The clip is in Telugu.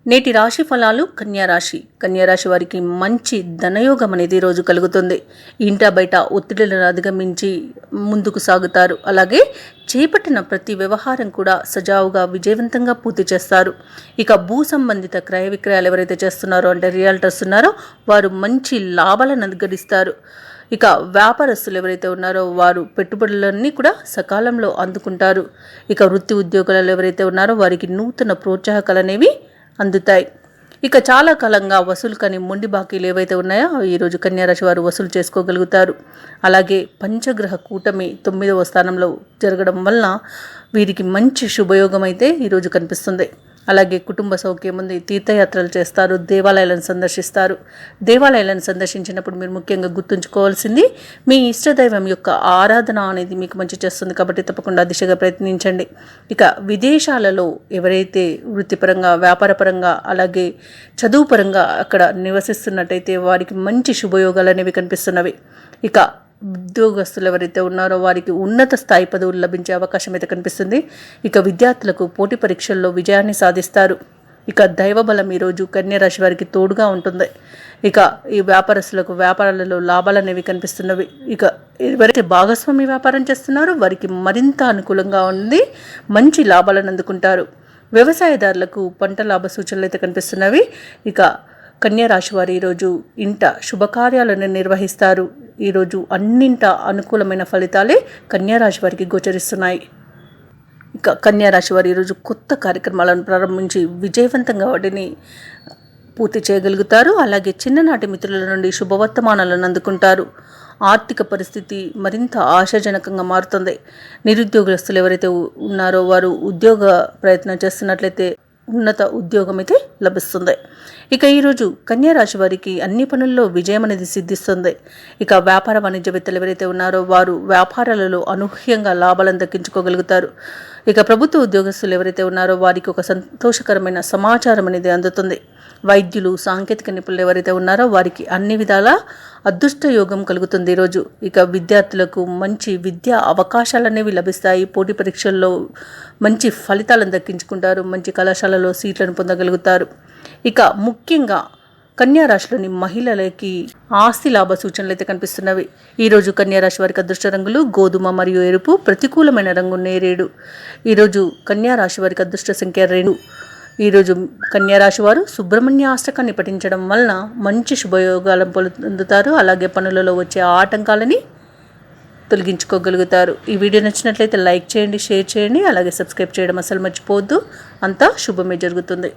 నేటి రాశి ఫలాలు కన్యారాశి వారికి మంచి ధనయోగం అనేది రోజు కలుగుతుంది. ఇంట బయట ఒత్తిడులను అధిగమించి ముందుకు సాగుతారు. అలాగే చేపట్టిన ప్రతి వ్యవహారం కూడా సజావుగా విజయవంతంగా పూర్తి చేస్తారు. ఇక భూ సంబంధిత క్రయ విక్రయాలు ఎవరైతే చేస్తున్నారో అంటే రియల్టర్స్ ఉన్నారో వారు మంచి లాభాలను గడిస్తారు. ఇక వ్యాపారస్తులు ఎవరైతే ఉన్నారో వారు పెట్టుబడులన్నీ కూడా సకాలంలో అందుకుంటారు. ఇక వృత్తి ఉద్యోగాలు ఎవరైతే ఉన్నారో వారికి నూతన ప్రోత్సాహకాలు అనేవి అందుతాయి. ఇక చాలా కాలంగా వసూలు కాని మొండి బాకీలు ఏవైతే ఉన్నాయో ఈరోజు కన్యారాశి వారు వసూలు చేసుకోగలుగుతారు. అలాగే పంచగ్రహ కూటమి 9వ స్థానంలో జరగడం వలన వీరికి మంచి శుభయోగం అయితే ఈరోజు కనిపిస్తుంది. అలాగే కుటుంబ సౌఖ్యం ఉంది. తీర్థయాత్రలు చేస్తారు, దేవాలయాలను సందర్శిస్తారు. దేవాలయాలను సందర్శించినప్పుడు మీరు ముఖ్యంగా గుర్తుంచుకోవాల్సింది మీ ఇష్టదైవం యొక్క ఆరాధన అనేది మీకు మంచి చేస్తుంది. కాబట్టి తప్పకుండా దిశగా ప్రయత్నించండి. ఇక విదేశాలలో ఎవరైతే వృత్తిపరంగా, వ్యాపారపరంగా, అలాగే చదువు పరంగా అక్కడ నివసిస్తున్నట్టయితే వారికి మంచి శుభయోగాలు అనేవి కనిపిస్తున్నవి. ఇక ఉద్యోగస్తులు ఎవరైతే ఉన్నారో వారికి ఉన్నత స్థాయి పదవులు లభించే అవకాశం అయితే కనిపిస్తుంది. ఇక విద్యార్థులకు పోటీ పరీక్షల్లో విజయాన్ని సాధిస్తారు. ఇక దైవబలం ఈరోజు కన్యారాశి వారికి తోడుగా ఉంటుంది. ఇక ఈ వ్యాపారస్తులకు వ్యాపారాలలో లాభాలు అనేవి కనిపిస్తున్నవి. ఇక ఎవరైతే భాగస్వామి వ్యాపారం చేస్తున్నారో వారికి మరింత అనుకూలంగా ఉంది, మంచి లాభాలను అందుకుంటారు. వ్యవసాయదారులకు పంట లాభ సూచనలు అయితే కనిపిస్తున్నవి. ఇక కన్యారాశి వారు ఈరోజు ఇంట శుభకార్యాలను నిర్వహిస్తారు. ఈరోజు అన్నింట అనుకూలమైన ఫలితాలే కన్యారాశి వారికి గోచరిస్తున్నాయి. ఇక కన్యారాశి వారు ఈరోజు కొత్త కార్యక్రమాలను ప్రారంభించి విజయవంతంగా వాటిని పూర్తి చేయగలుగుతారు. అలాగే చిన్ననాటి మిత్రుల నుండి శుభవర్తమానాలను అందుకుంటారు. ఆర్థిక పరిస్థితి మరింత ఆశాజనకంగా మారుతుంది. నిరుద్యోగస్తులు ఎవరైతే ఉన్నారో వారు ఉద్యోగ ప్రయత్నం చేస్తున్నట్లయితే ఉన్నత ఉద్యోగం అయితే లభిస్తుంది. ఇక ఈరోజు కన్యారాశి వారికి అన్ని పనుల్లో విజయం అనేది సిద్ధిస్తుంది. ఇక వ్యాపార వాణిజ్యవేత్తలు ఎవరైతే ఉన్నారో వారు వ్యాపారాలలో అనూహ్యంగా లాభాలను దక్కించుకోగలుగుతారు. ఇక ప్రభుత్వ ఉద్యోగస్తులు ఎవరైతే ఉన్నారో వారికి ఒక సంతోషకరమైన సమాచారం అనేది అందుతుంది. వైద్యులు, సాంకేతిక నిపుణులు ఎవరైతే ఉన్నారో వారికి అన్ని విధాల అదృష్ట యోగం కలుగుతుంది ఈరోజు. ఇక విద్యార్థులకు మంచి విద్యా అవకాశాలు అనేవి లభిస్తాయి. పోటీ పరీక్షల్లో మంచి ఫలితాలను దక్కించుకుంటారు. మంచి కళాశాలలో సీట్లను పొందగలుగుతారు. ఇక ముఖ్యంగా కన్యారాశిలోని మహిళలకి ఆస్తి లాభ సూచనలు అయితే కనిపిస్తున్నవి. ఈరోజు కన్యారాశి వారికి అదృష్ట రంగులు గోధుమ మరియు ఎరుపు, ప్రతికూలమైన రంగు నేరేడు. ఈరోజు కన్యారాశి వారికి అదృష్ట సంఖ్య 2. ఈరోజు కన్యారాశి వారు సుబ్రహ్మణ్య అష్టకాన్ని పఠించడం వలన మంచి శుభయోగాలను పొందుతారు. అలాగే పనులలో వచ్చే ఆటంకాలని తొలగించుకోగలుగుతారు. ఈ వీడియో నచ్చినట్లయితే లైక్ చేయండి, షేర్ చేయండి, అలాగే సబ్స్క్రైబ్ చేయడం అసలు మర్చిపోవద్దు. అంతా శుభమే జరుగుతుంది.